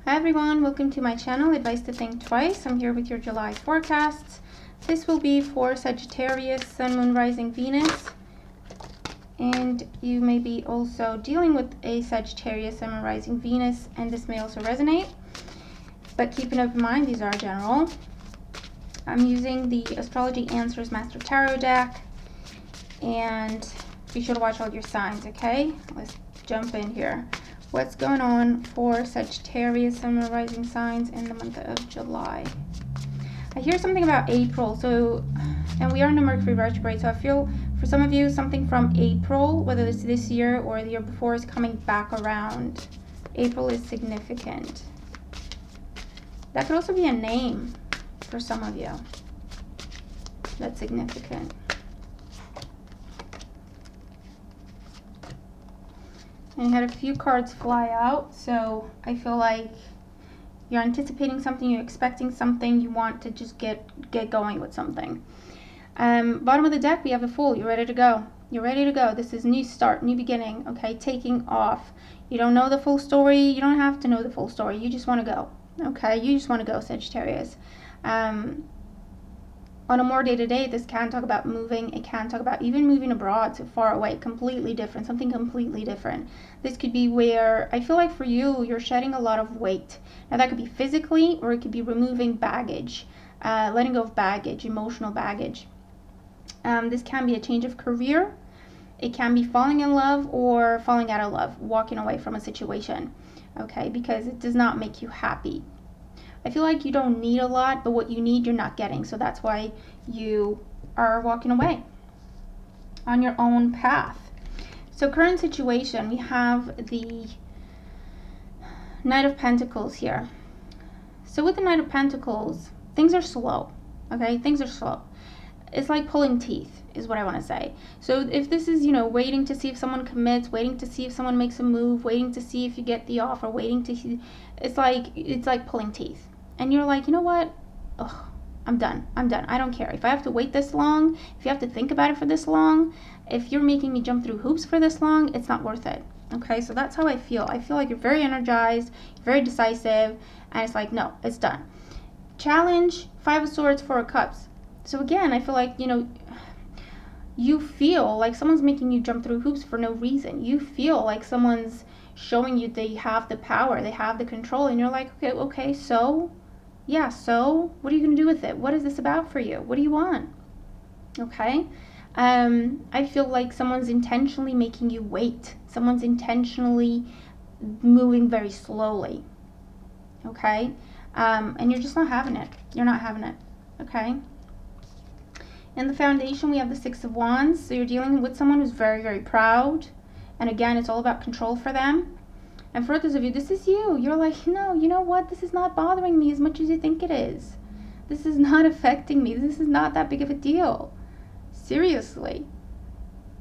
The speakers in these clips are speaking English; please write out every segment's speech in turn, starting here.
Hi everyone, welcome to my channel, Advice to Think Twice. I'm here with your July forecasts. This will be for Sagittarius, Sun, Moon, Rising, Venus. And you may be also dealing with a Sagittarius, Sun, Moon, Rising, Venus, and this may also resonate. But keep in open mind, these are general. I'm using the Astrology Answers Master Tarot deck. And be sure to watch all your signs, okay? Let's jump in here. What's going on for Sagittarius, Sun, Moon, Rising signs in the month of July? I hear something about April, and we are in a Mercury retrograde, so I feel for some of you something from April, whether it's this year or the year before, is coming back around. April is significant. That could also be a name for some of you that's significant. And you had a few cards fly out, so I feel like you're anticipating something, you're expecting something, you want to just get going with something. Bottom of the deck, we have a Fool. You're ready to go. You're ready to go. This is new start, new beginning, okay? Taking off. You don't know the full story. You don't have to know the full story. You just want to go, okay? You just want to go, Sagittarius. On a more day-to-day, this can talk about moving. It can talk about even moving abroad, so far away, completely different, something completely different. This could be where, I feel like for you, you're shedding a lot of weight. Now that could be physically, or it could be removing baggage, letting go of baggage, emotional baggage. This can be a change of career. It can be falling in love or falling out of love, walking away from a situation, okay, because it does not make you happy. I feel like you don't need a lot, but what you need, you're not getting. So that's why you are walking away on your own path. So current situation, we have the Knight of Pentacles here. So with the Knight of Pentacles, things are slow, okay? Things are slow. It's like pulling teeth is what I want to say. So if this is, waiting to see if someone commits, waiting to see if someone makes a move, waiting to see if you get the offer, waiting to see, it's like pulling teeth. And you're like, you know what? Ugh, I'm done. I don't care. If I have to wait this long, if you have to think about it for this long, if you're making me jump through hoops for this long, it's not worth it. Okay, so that's how I feel. I feel like you're very energized, you're very decisive, and it's like, no, it's done. Challenge, Five of Swords, Four of Cups. So again, I feel like, you feel like someone's making you jump through hoops for no reason. You feel like someone's showing you they have the power, they have the control, and you're like, okay, so? Yeah, so? What are you going to do with it? What is this about for you? What do you want? Okay? I feel like someone's intentionally making you wait. Someone's intentionally moving very slowly. Okay? And you're just not having it. You're not having it. Okay? In the foundation, we have the Six of Wands. So you're dealing with someone who's very, very proud. And again, it's all about control for them. And for others of you, this is you. You're like, no, you know what? This is not bothering me as much as you think it is. This is not affecting me. This is not that big of a deal. Seriously.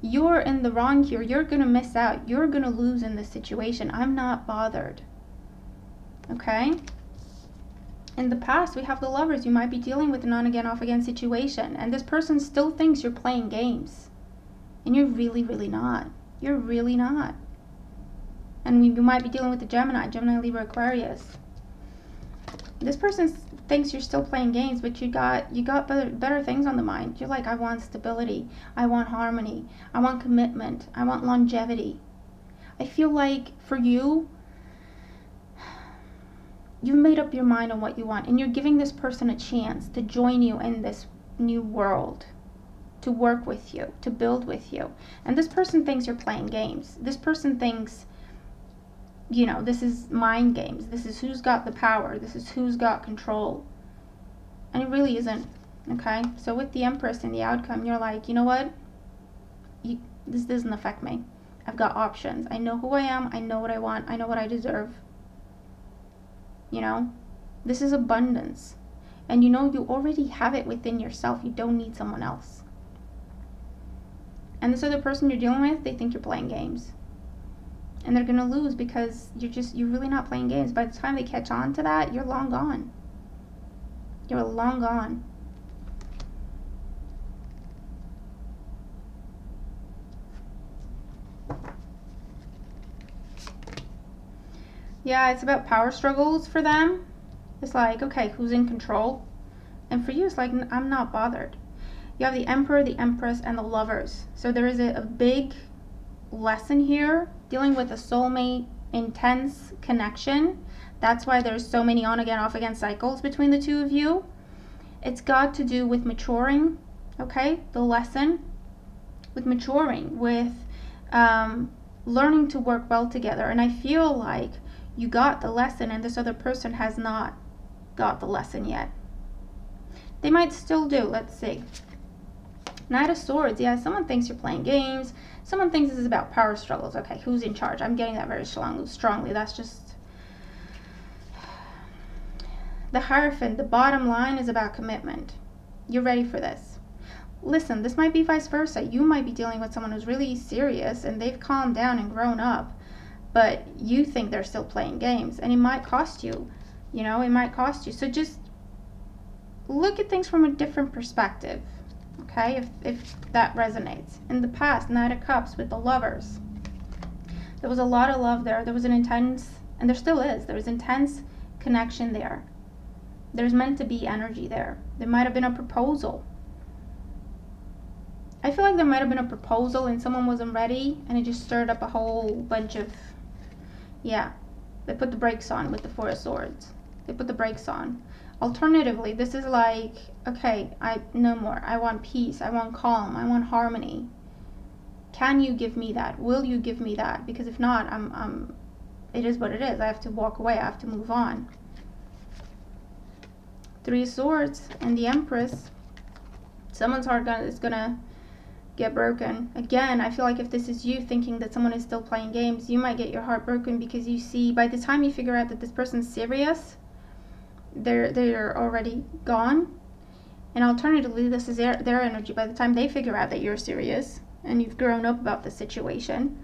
You're in the wrong here. You're going to miss out. You're going to lose in this situation. I'm not bothered. Okay? In the past, we have the Lovers. You might be dealing with an on-again, off-again situation. And this person still thinks you're playing games. And you're really, really not. You're really not. And you might be dealing with the Gemini, Libra, Aquarius. This person thinks you're still playing games, but you got better things on the mind. You're like, I want stability. I want harmony. I want commitment. I want longevity. I feel like for you, you've made up your mind on what you want, and you're giving this person a chance to join you in this new world, to work with you, to build with you. And this person thinks you're playing games. This person thinks, this is mind games. This is who's got the power. This is who's got control. And it really isn't, okay? So with the Empress and the outcome, you're like, you know what? This doesn't affect me. I've got options. I know who I am. I know what I want. I know what I deserve. This is abundance. And you already have it within yourself. You don't need someone else. And this other person you're dealing with, they think you're playing games. And they're going to lose because you're really not playing games. By the time they catch on to that, you're long gone. You're long gone. Yeah, it's about power struggles for them. It's like, okay, who's in control? And for you, it's like, I'm not bothered. You have the Emperor, the Empress, and the Lovers. So there is a big lesson here dealing with a soulmate, intense connection. That's why there's so many on again, off again cycles between the two of you. It's got to do with maturing, okay? The lesson with maturing, with learning to work well together. And I feel like you got the lesson and this other person has not got the lesson yet. They might still do. Let's see. Knight of Swords. Yeah, someone thinks you're playing games. Someone thinks this is about power struggles. Okay, who's in charge? I'm getting that very strongly. That's just... The Hierophant, the bottom line is about commitment. You're ready for this. Listen, this might be vice versa. You might be dealing with someone who's really serious and they've calmed down and grown up, but you think they're still playing games, and it might cost you. You know, it might cost you. So just look at things from a different perspective, okay, if that resonates. In the past, Knight of Cups with the Lovers. There was a lot of love there. There was an intense, and there still is, there was intense connection there. There's meant to be energy there. There might have been a proposal. I feel like there might have been a proposal and someone wasn't ready, and it just stirred up a whole bunch of, yeah, they put the brakes on with the Four of Swords. They put the brakes on. Alternatively, this is like, okay, no more. I want peace. I want calm. I want harmony. Can you give me that? Will you give me that? Because if not, it is what it is. I have to walk away. I have to move on. Three of Swords and the Empress. Someone's heart is gonna get broken. Again, I feel like if this is you thinking that someone is still playing games, you might get your heart broken because you see, by the time you figure out that this person's serious, they're already gone. And alternatively, this is their energy. By the time they figure out that you're serious and you've grown up about the situation,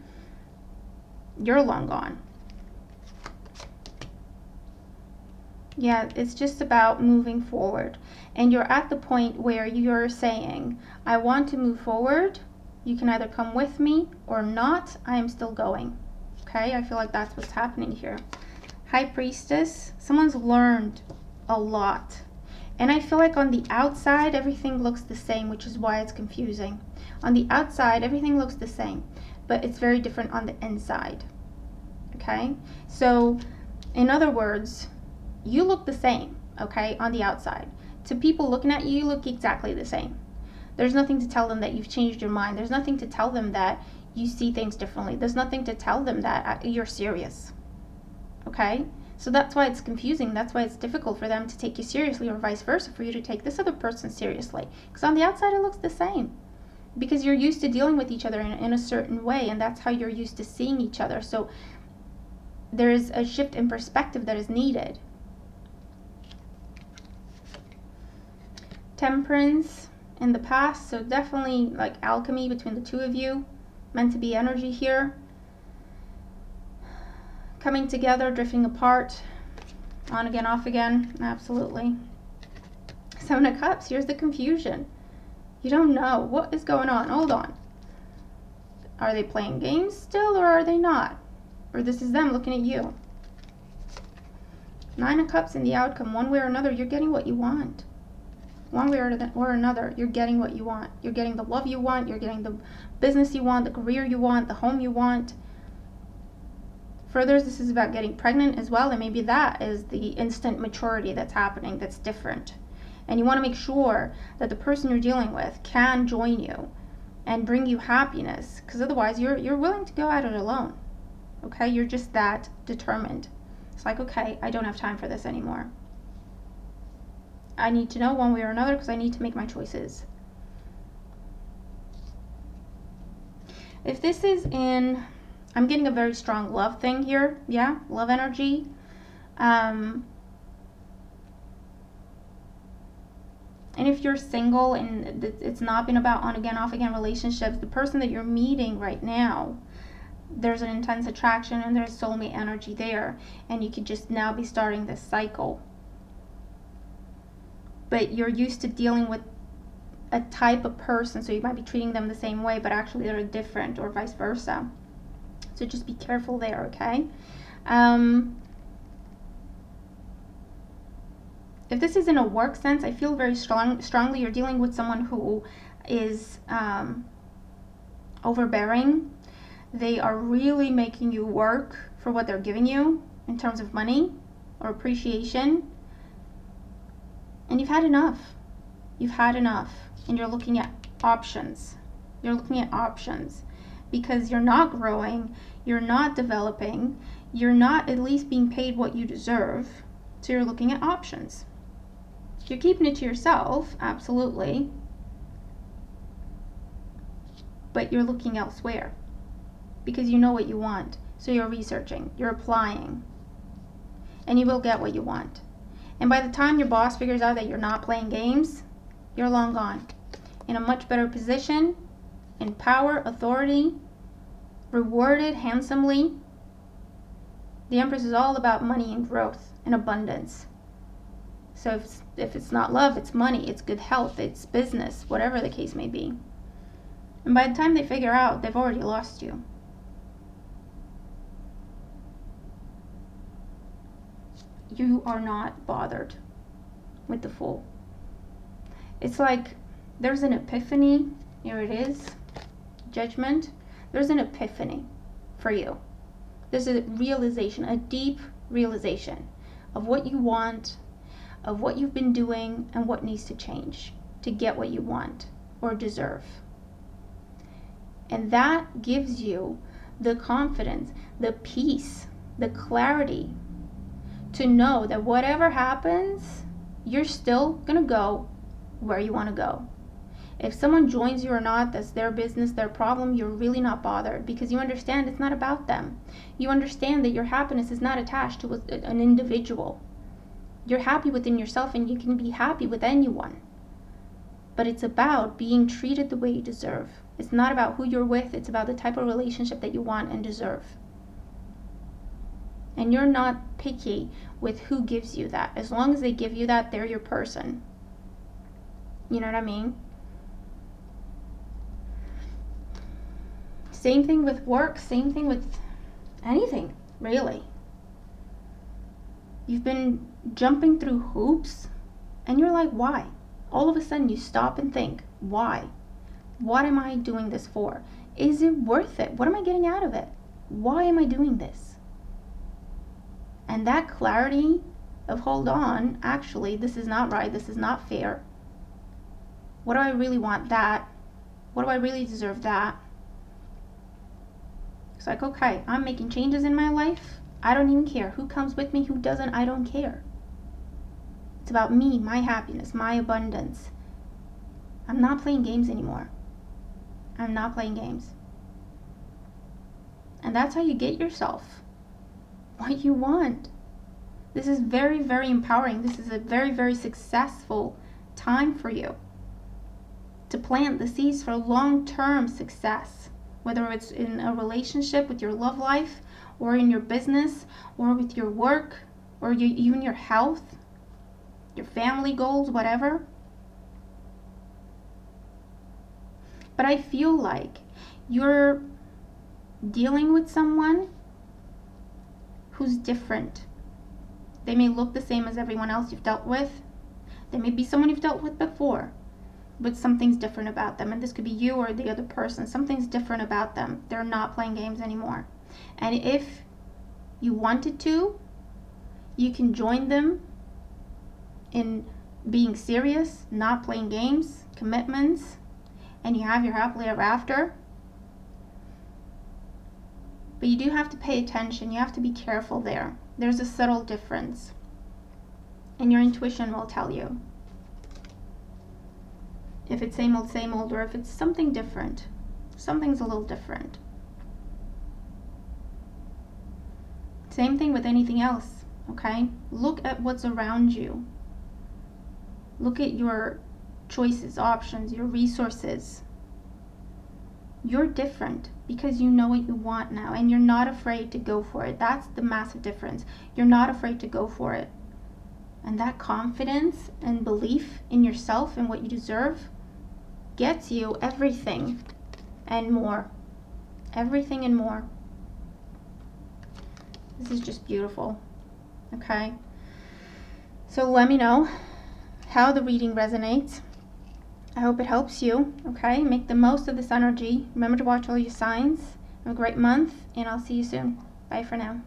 you're long gone. Yeah, it's just about moving forward. And you're at the point where you're saying, I want to move forward. You can either come with me or not. I am still going. Okay, I feel like that's what's happening here. High Priestess, someone's learned a lot. And I feel like on the outside, everything looks the same, which is why it's confusing. On the outside, everything looks the same, but it's very different on the inside. Okay, so in other words, you look the same, okay, on the outside. To people looking at you, you look exactly the same. There's nothing to tell them that you've changed your mind. There's nothing to tell them that you see things differently. There's nothing to tell them that you're serious, okay? So that's why it's confusing. That's why it's difficult for them to take you seriously, or vice versa, for you to take this other person seriously. Because on the outside, it looks the same. Because you're used to dealing with each other in a certain way, and that's how you're used to seeing each other. So there is a shift in perspective that is needed. Temperance in the past, so definitely like alchemy between the two of you. Meant to be energy here. Coming together, drifting apart. On again, off again. Absolutely. Seven of Cups. Here's the confusion. You don't know. What is going on? Hold on. Are they playing games still, or are they not? Or this is them looking at you. Nine of Cups in the outcome. One way or another, you're getting what you want. One way or another, you're getting what you want. You're getting the love you want. You're getting the business you want, the career you want, the home you want. Further, this is about getting pregnant as well, and maybe that is the instant maturity that's happening that's different. And you want to make sure that the person you're dealing with can join you and bring you happiness, because otherwise you're willing to go at it alone. Okay, you're just that determined. It's like, okay, I don't have time for this anymore. I need to know one way or another because I need to make my choices. If this is in, I'm getting a very strong love thing here. Yeah, love energy. And if you're single and it's not been about on again, off again relationships, the person that you're meeting right now, there's an intense attraction and there's soulmate energy there. And you could just now be starting this cycle. But you're used to dealing with a type of person, so you might be treating them the same way, but actually they're different, or vice versa. So just be careful there, okay? If this is in a work sense, I feel very strongly you're dealing with someone who is overbearing. They are really making you work for what they're giving you in terms of money or appreciation. And you've had enough. You've had enough. And you're looking at options. You're looking at options because you're not growing, you're not developing, you're not at least being paid what you deserve. So you're looking at options. You're keeping it to yourself, absolutely. But you're looking elsewhere because you know what you want. So you're researching, you're applying, and you will get what you want. And by the time your boss figures out that you're not playing games, you're long gone. In a much better position, in power, authority, rewarded handsomely. The Empress is all about money and growth and abundance. So if it's not love, it's money, it's good health, it's business, whatever the case may be. And by the time they figure out, they've already lost you. You are not bothered with the Fool. It's like there's an epiphany. Here it is. Judgment. There's an epiphany for you. There's a realization, a deep realization of what you want, of what you've been doing, and what needs to change to get what you want or deserve. And that gives you the confidence, the peace, the clarity to know that whatever happens, you're still going to go where you want to go. If someone joins you or not, that's their business, their problem. You're really not bothered because you understand it's not about them. You understand that your happiness is not attached to an individual. You're happy within yourself and you can be happy with anyone. But it's about being treated the way you deserve. It's not about who you're with. It's about the type of relationship that you want and deserve. And you're not picky with who gives you that. As long as they give you that, they're your person. You know what I mean? Same thing with work, same thing with anything, really. You've been jumping through hoops and you're like, why? All of a sudden you stop and think, why? What am I doing this for? Is it worth it? What am I getting out of it? Why am I doing this? And that clarity of, hold on, actually, this is not right, this is not fair. What do I really want? That. What do I really deserve? That. It's like, okay, I'm making changes in my life. I don't even care who comes with me, who doesn't, I don't care. It's about me, my happiness, my abundance. I'm not playing games anymore. I'm not playing games. And that's how you get yourself what you want. This is very, very empowering. This is a very, very successful time for you to plant the seeds for long-term success, whether it's in a relationship with your love life or in your business or with your work or even your health, your family goals, whatever. But I feel like you're dealing with someone who's different. They may look the same as everyone else you've dealt with. They may be someone you've dealt with before, but something's different about them. And this could be you or the other person. Something's different about them. They're not playing games anymore. And if you wanted to, you can join them in being serious, not playing games, commitments, and you have your happily ever after. But you do have to pay attention. You have to be careful there. There's a subtle difference. And your intuition will tell you if it's same old, or if it's something different. Something's a little different. Same thing with anything else, okay? Look at what's around you. Look at your choices, options, your resources. You're different because you know what you want now and you're not afraid to go for it. That's the massive difference. You're not afraid to go for it. And that confidence and belief in yourself and what you deserve gets you everything and more. Everything and more. This is just beautiful. Okay? So let me know how the reading resonates. I hope it helps you, okay? Make the most of this energy. Remember to watch all your signs. Have a great month, and I'll see you soon. Bye for now.